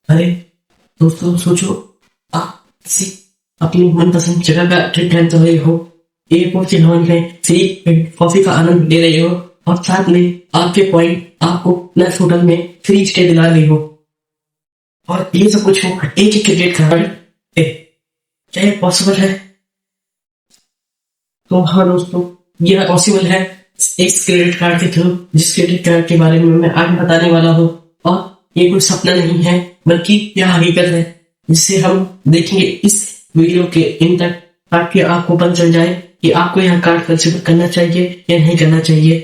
अरे दोस्तों, सोचो आप किसी अपनी मनपसंद जगह का ट्रिप प्लान कर रहे हो, एयरपोर्ट के लॉन्ज में फ्री कॉफी का आनंद ले रहे हो और साथ में आपके पॉइंट आपको प्लस होटल में फ्री स्टे दिला रहे हो और ये सब कुछ हो एक ही क्रेडिट कार्ड पे। क्या ये पॉसिबल है? तो हाँ दोस्तों, यह पॉसिबल है इस क्रेडिट कार्ड के थ्रू, जिस क्रेडिट कार्ड के बारे में मैं आज बताने वाला हूँ। और ये कोई सपना नहीं है, बल्कि यह हकीकत है, जिससे हम देखेंगे इस वीडियो के इन तक, ताकि आपको पता चल जाए कि आपको यह कार्ड कंसिडर करना चाहिए या नहीं करना चाहिए।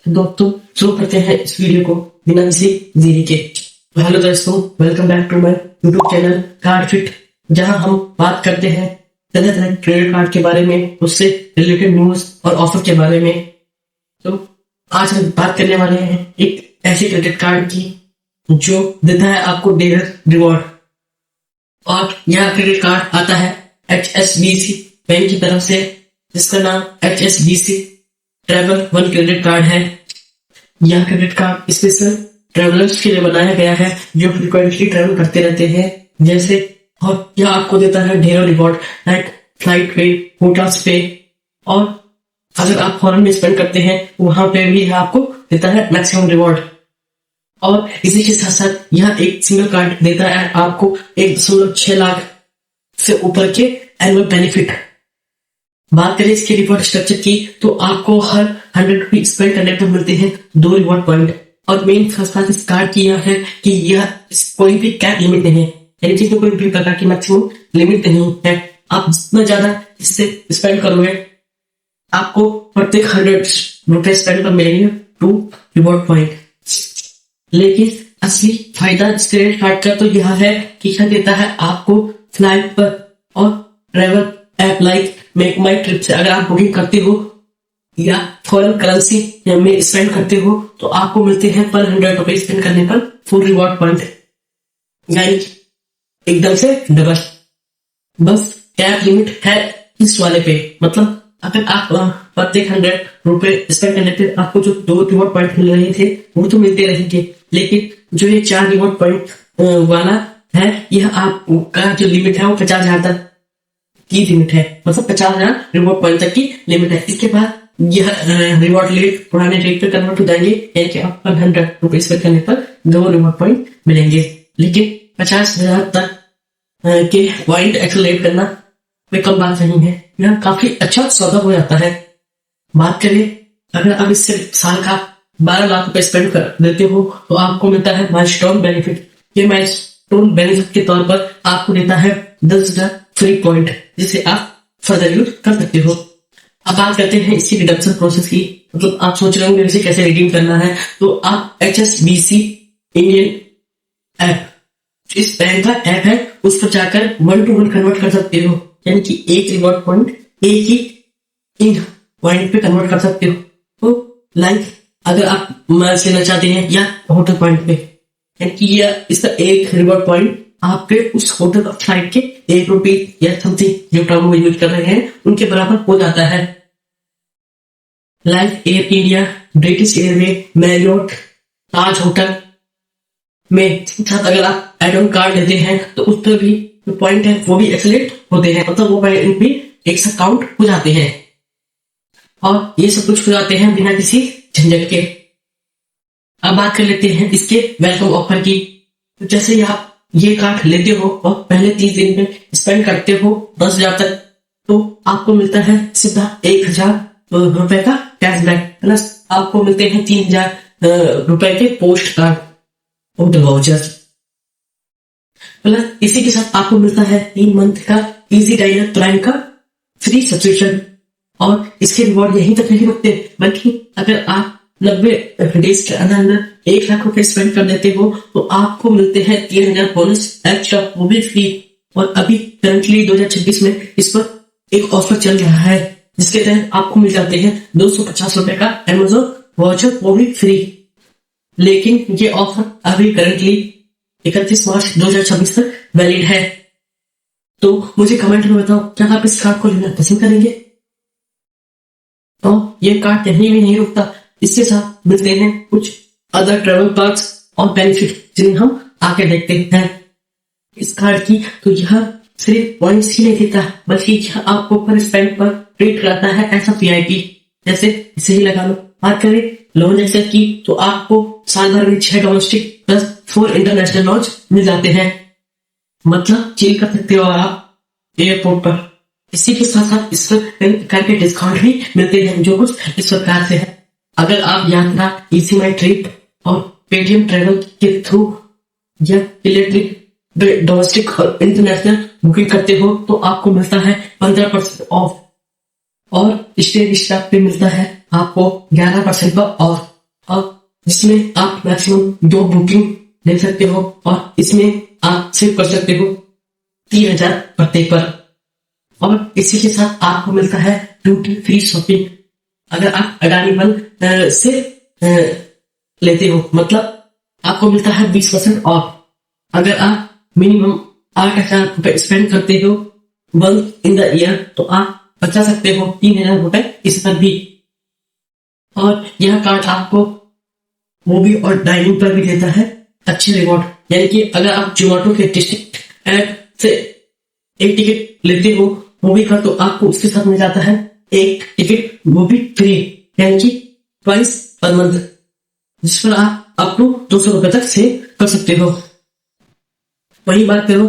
तो दोस्तों, शुरू करते हैं इस वीडियो को बिना किसी देरी के। हेलो दोस्तों, welcome back to my YouTube channel card fit, जहां हम बात करते हैं तरह तरह क्रेडिट कार्ड के बारे में, उससे रिलेटेड न्यूज और ऑफर के बारे में। तो आज हम बात करने वाले हैं एक ऐसे क्रेडिट कार्ड की जो देता है आपको डेलर रिवॉर्ड। और यह क्रेडिट कार्ड आता है HSBC बैंक की तरफ से, जिसका नाम HSBC travel one credit card है। यह क्रेडिट कार्ड स्पेशल ट्रेवलर्स के लिए बनाया गया है जो फ्रिक्वेंटली ट्रेवल करते रहते हैं, जैसे। और यह आपको देता है ढेरों रिवॉर्ड, लाइक फ्लाइट पे, होटल्स पे, और अगर आप फॉरेन में स्पेंड करते हैं वहां पे भी यह आपको देता है मैक्सिमम रिवॉर्ड। और इसी के साथ साथ यह एक सिंगल कार्ड देता है आपको 1.6 लाख से ऊपर के एनुअल बेनिफिट। बात करें इसके रिवॉर्ड स्ट्रक्चर की, तो आपको हर 100 रुपीज स्पेंड करने पर मिलते हैं 2 रिवॉर्ड पॉइंट। और मेन खास बात इस कार्ड की यह है कि यह कोई भी कैप लिमिट नहीं है, यानी कि कोई भी प्रकार की मैक्सिमम लिमिट नहीं है। आप जितना ज्यादा इससे स्पेंड करोगे, आपको प्रत्येक 100 रुपए स्पेंड पर मिलेंगे 2 रिवॉर्ड पॉइंट। लेकिन असली फायदा इस क्रेडिट कार्ड का तो यह है कि यह देता है आपको फ्लाइट पर और ट्रेवल ऐप लाइक मेक माई ट्रिप से अगर आप बुकिंग करते हो या फॉरेन करेंसी में स्पेंड करते हो, तो आपको मिलते हैं पर 100 रुपए स्पेंड करने पर फुल रिवॉर्ड पॉइंट, यानी एकदम से डबल। बस कैप लिमिट है इस वाले पे, मतलब अगर आप प्रत्येक 100 रुपए स्पेंड करने पे आपको जो 2 रिवॉर्ड पॉइंट मिल रहे थे वो तो मिलते रहेंगे, लेकिन जो ये 4 रिवॉर्ड पॉइंट वाला है, यह आपका जो लिमिट है वो 50,000 तक की लिमिट है, मतलब 50,000 रिवॉर्ड पॉइंट तक की लिमिट है। इसके बाद यह रिवॉर्ड रेट पुराने रेट पे कन्वर्ट हो जाएंगे, यानी कि आप 100 रुपए स्पेंड करने पर 2 रिवॉर्ड पॉइंट मिलेंगे। लेकिन 50,000 तक के पॉइंट एक्सलेट करना कोई कम बात नहीं है, यह काफी अच्छा सौदा हो जाता है। बात करें अगर आप इससे साल का 12 लाख रुपए स्पेंड कर देते हो, तो आपको मिलता है माइलस्टोन बेनिफिट। ये माइलस्टोन बेनिफिट के तौर पर आपको देता है 10,000 फ्री पॉइंट, जिसे आप फर्दर यूज कर सकते हो। अब बात करते हैं इसकी रिडम्पशन प्रोसेस की, मतलब आप सोच रहे होंगे इसे कैसे रिडीम करना है। तो आप HSBC इंडियन ऐप, इस बैंक का ऐप है, उस पर जाकर 1 to 1 कन्वर्ट कर सकते हो, यानी कि एक रिवॉर्ड पॉइंट एक ही इन पॉइंट पे कन्वर्ट कर सकते हो। तो लाइक अगर आप माइल्स लेना चाहते हैं या होटल पॉइंट पे, यानी कि यह इसका एक रिवॉर्ड पॉइंट आपके उस होटल और फ्लाइट के 1 रुपये या समथिंग जो टर्म वो यूज कर रहे हैं उनके बराबर हो जाता है। Like air India, British airway, Marriott, Taj hotel में साथ अगर आप एड ऑन कार्ड लेते हैं तो उस पर भी जो पॉइंट है वो भी एक्सलेट होते हैं, मतलब वो पॉइंट भी एक साथ काउंट हो जाते हैं। और ये सब कुछ हो जाते हैं बिना किसी झंझट के। अब बात कर लेते हैं इसके वेलकम ऑफर की। तो जैसे ही आप ये कार्ड लेते हो और पहले 30 दिन में स्पेंड करते हो 10,000 तक, तो आपको मिलता है सीधा 1,000 रुपए का कैशबैक, प्लस आपको मिलते हैं 3,000 रुपए के post card hotel vouchers. Plus इसी के साथ आपको मिलता है 3 मंथ का इजी डायलर प्राइम का फ्री सब्सक्रिप्शन। और इसके रिवॉर्ड यहीं तक नहीं रुकते, बल्कि अगर आप 90 डेज के अंदर 1 लाख रुपए स्पेंड कर देते हो, तो आपको मिलते हैं 3,000 बोनस एक्स्ट्रा, वो भी फ्री। और अभी करंटली 2026 में इस पर एक ऑफर चल रहा है, जिसके तहत आपको मिल जाते हैं 250 रुपए का अमेजोन वाउचर, वो भी फ्री। लेकिन ये ऑफर अभी करंटली 31 मार्च 2026 तक वैलिड है। तो मुझे कमेंट में बताओ, क्या आप इस कार्ड को लेना पसंद करेंगे? तो ये कार्ड कहीं भी नहीं रुकता, इसके साथ मिलते हैं कुछ अदर ट्रेवल पर्क्स और बेनिफिट, जिन्हें हम आगे देखते हैं। इस कार्ड की, तो यह सिर्फ पॉइंट्स ही नहीं देता बल्कि यह आपको पर स्पेंड पर ट्रीट कराता है ऐसा वीआईपी। जैसे इसे ही लगा लो। बात करें लॉन्च एक्सेस की, तो आपको साल भर में 6 डोमेस्टिक प्लस 4 इंटरनेशनल लॉन्च मिल जाते हैं। मतलब चिल कर सकते हो आप एयरपोर्ट पर। इसी के साथ साथ इस करके डिस्काउंट भी मिलते हैं जो कुछ इस प्रकार से है। अगर आप यात्रा इजी माई ट्रिप और पेटीएम ट्रेवल के थ्रू या इलेक्ट्रिक डोमेस्टिक और इंटरनेशनल बुकिंग करते हो तो आपको मिलता है 15% ऑफ, और स्टे स्टाफ पे मिलता है आपको 11% पर ऑफ, और जिसमें आप मैक्सिमम 2 बुकिंग ले सकते हो और इसमें आप सेव कर सकते हो 3000 प्रत्येक पर। और इसी के साथ आपको मिलता है ड्यूटी फ्री शॉपिंग अगर आप अडानी वन से लेते हो। मतलब आपको मिलता है 20% ऑफ अगर आप मिनिमम 8,000 रुपए स्पेंड करते हो वन इन द ईयर, तो आप बचा सकते हो 3,000 रुपए इस पर भी। और यह कार्ड आपको मूवी और डाइनिंग पर भी देता है अच्छे रिवॉर्ड। यानी कि अगर आप जोमेटो के डिस्ट्रिक्ट ऐप से एक टिकट लेते हो मूवी का, तो आपको उसके साथ मिल जाता है एक टिकट मूवी फ्री, यानी कि ट्वाइस पर मंथ, जिस पर आप अप टू 200 रुपए तक सेव कर सकते हो। वही बात करो,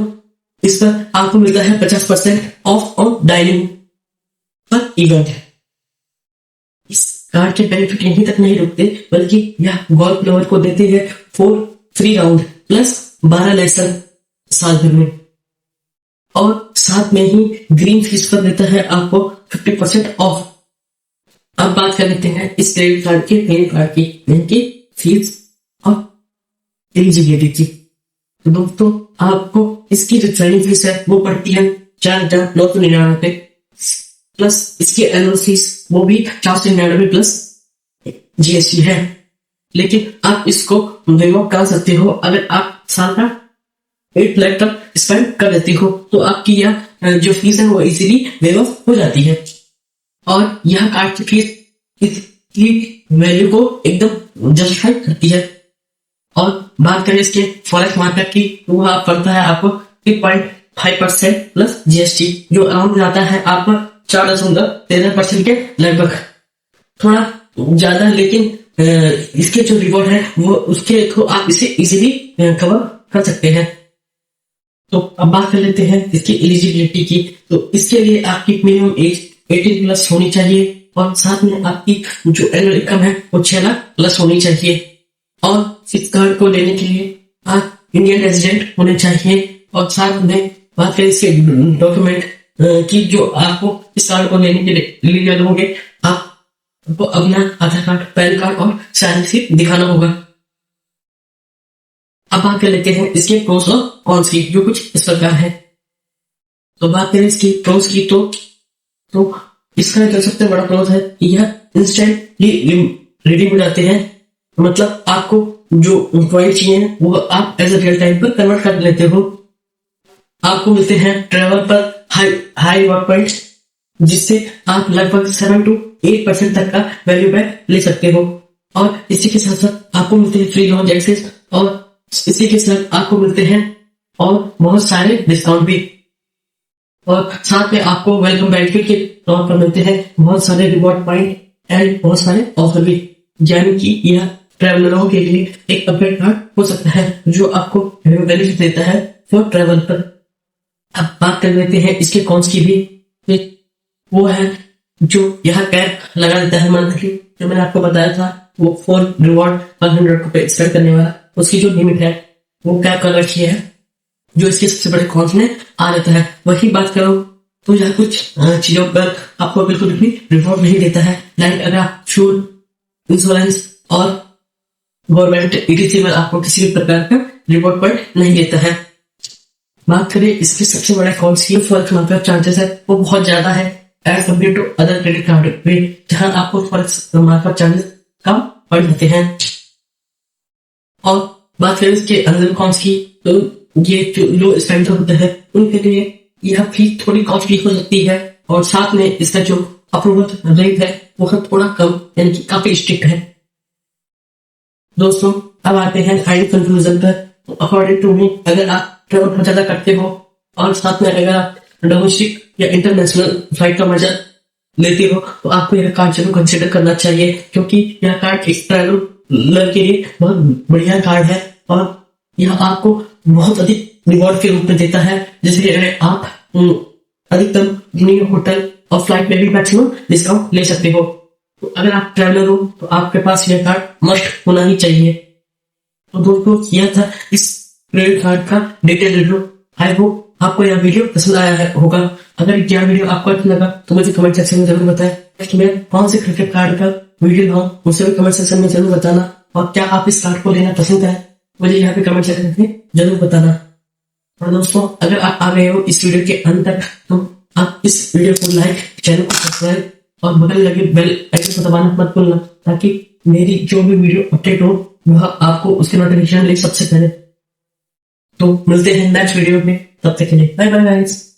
इस पर आपको मिलता है 50% ऑफ ऑन डाइनिंग पर इवेंट। इस कार्ड के बेनिफिट यहीं तक नहीं रुकते बल्कि यह गोल्फ प्लेयर को देते हैं 4 फ्री राउंड प्लस 12 लेसन साल भर में, और साथ में ही ग्रीन फीस पर देता है आपको 50% ऑफ। अब बात कर लेते हैं इस क्रेडिट कार्ड के मेन कार्ड की, यानी कि फीस और एलिजिबिलिटी की। तो दोस्तों आपको इसकी जो ट्रेनिंग फीस है वो पड़ती है 4,999 प्लस इसकी एनुअल फीस वो भी 499 प्लस जीएसटी है। लेकिन आप इसको वेव कर सकते हो अगर आप साल का 8 लाख तक स्पेंड कर देते हो, तो आपकी यह जो फीस है वो इजीली वेव हो जाती है। और यह कार्ड की फीस इसकी वैल्यू को एकदम जस्टिफाई करती है। और बात करें इसके फॉरेक्स मार्केट की, तो वह पड़ता है आपको 3.5% प्लस जीएसटी, जो अराउंड जाता है आपको 4.13% के लगभग, थोड़ा ज्यादा। लेकिन इसके जो रिवॉर्ड है वो उसके थ्रू आप इसे इजीली कवर कर सकते हैं। तो अब बात कर लेते हैं इसकी एलिजिबिलिटी की। तो इसके लिए आपकी मिनिमम एज 18 प्लस होनी चाहिए और साथ में आपकी जो एनुअल इनकम है वो 6 लाख प्लस होनी चाहिए। और इस कार्ड को लेने के लिए आप इंडियन रेजिडेंट होने चाहिए। और साथ में बात करें इसके डॉक्यूमेंट की, जो आपको इस कार्ड को लेने के लिए होंगे, आपको अपना आधार कार्ड, पैन कार्ड और सैलरी स्लिप दिखाना होगा। अब बात कर लेते हैं इसके प्रोस और कॉन्स की, जो कुछ इस प्रकार है। तो बात करें इसकी प्रोस की, तो इसका जो सबसे बड़ा प्रोस है कि यह इंस्टेंटली रीडिंग हो जाते हैं। मतलब आपको जो पॉइंट चाहिए वो आप एज ए रियल टाइम पर कन्वर्ट कर लेते हो। आपको मिलते हैं ट्रेवल पर हाई रिवॉर्ड पॉइंट्स, जिससे आप लगभग 7 to 8% तक का वैल्यू बैक ले सकते हो। और इसी के साथ साथ आपको मिलते हैं फ्री लॉन्च एक्सेस, और इसी के साथ आपको मिलते हैं और बहुत सारे डिस्काउंट भी। और साथ में आपको वेलकम बेनिफिट के तौर पर मिलते हैं बहुत सारे रिवॉर्ड पॉइंट एंड बहुत सारे ऑफर भी। यानी कि यह ट्रैवलरों के लिए एक अपग्रेड कार्ड हो सकता है जो आपको बेनिफिट देता है फॉर ट्रैवल पर। अब बात कर लेते हैं इसके कॉन्स की भी। वो है जो यह कैप लगा देता है मंथली, जो मैंने आपको बताया था, वो 4 रिवॉर्ड 100 रुपए स्पेंड करने वाला, उसकी जो लिमिट है वो कैप कर रखी है, जो इसके सबसे बड़े कॉन्स में आ जाता है। वही बात करो तो यह कुछ चीजों पर आपको बिल्कुल भी रिवॉर्ड नहीं देता है। लाइक अगर आप फ्यूल, इंश्योरेंस और गवर्नमेंट ETC में आपको किसी भी प्रकार का रिवॉर्ड पॉइंट नहीं देता है। बात करें इसके सबसे बड़ा कॉन्स की, फॉरेक्स मार्केट चार्जेस है वो बहुत ज्यादा है as compare to other credit card पे, जहां आपको फॉरेक्स मार्केट चार्जेस कम पड़ जाते हैं। और बात करें इसके अदर कॉन्स की, तो ये जो लो स्पेंडर होते हैं उनके लिए यह फीस थोड़ी कॉस्टली हो सकती है, और साथ में इसका जो अप्रूवल रेट है वो थोड़ा कम, यानी कि काफी स्ट्रिक्ट है। दोस्तों अब आते हैं फाइनल कंक्लूजन पर। अकॉर्डिंग टू मी, अगर आप ट्रेवल बहुत ज्यादा करते हो और साथ में अगर आप डोमेस्टिक या इंटरनेशनल फ्लाइट का मजा लेते हो तो आपको यह कार्ड जरूर कंसिडर करना चाहिए, क्योंकि यह कार्ड एक ट्रैवलर के लिए बहुत बढ़िया कार्ड है और यह आपको बहुत अधिक रिवॉर्ड के रूप में देता है, जिससे आप अधिकतम अपनी होटल और फ्लाइट में भी मैक्सिमम डिस्काउंट ले सकते हो। तो अगर आप ट्रैवलर हो तो आपके पास यह कार्ड मस्ट होना ही चाहिए। तो दोस्तों, यह था इस क्रेडिट कार्ड का डिटेल रिव्यू। आई होप आपको यह वीडियो पसंद आया है होगा। अगर यह वीडियो आपको अच्छा लगा तो मुझे कमेंट सेक्शन में जरूर बताएं कि मैं कौन से क्रेडिट कार्ड का वीडियो लाऊं, मुझे भी कमेंट सेक्शन में जरूर बताना। और क्या आप इस कार्ड को लेना पसंद है, मुझे यहाँ पे कमेंट सेक्शन में जरूर बताना। और दोस्तों, अगर आप आ गए हो इस वीडियो के अंत तक तो आप इस वीडियो को लाइक, चैनल को सब्सक्राइब और बगल लगे बेल आइकन को दबाना मत भूलना, ताकि मेरी जो भी वीडियो अपडेट हो वह आपको उसके नोटिफिकेशन मिले सबसे पहले। तो मिलते हैं नेक्स्ट वीडियो में, तब तक के लिए बाय बाय गाइस।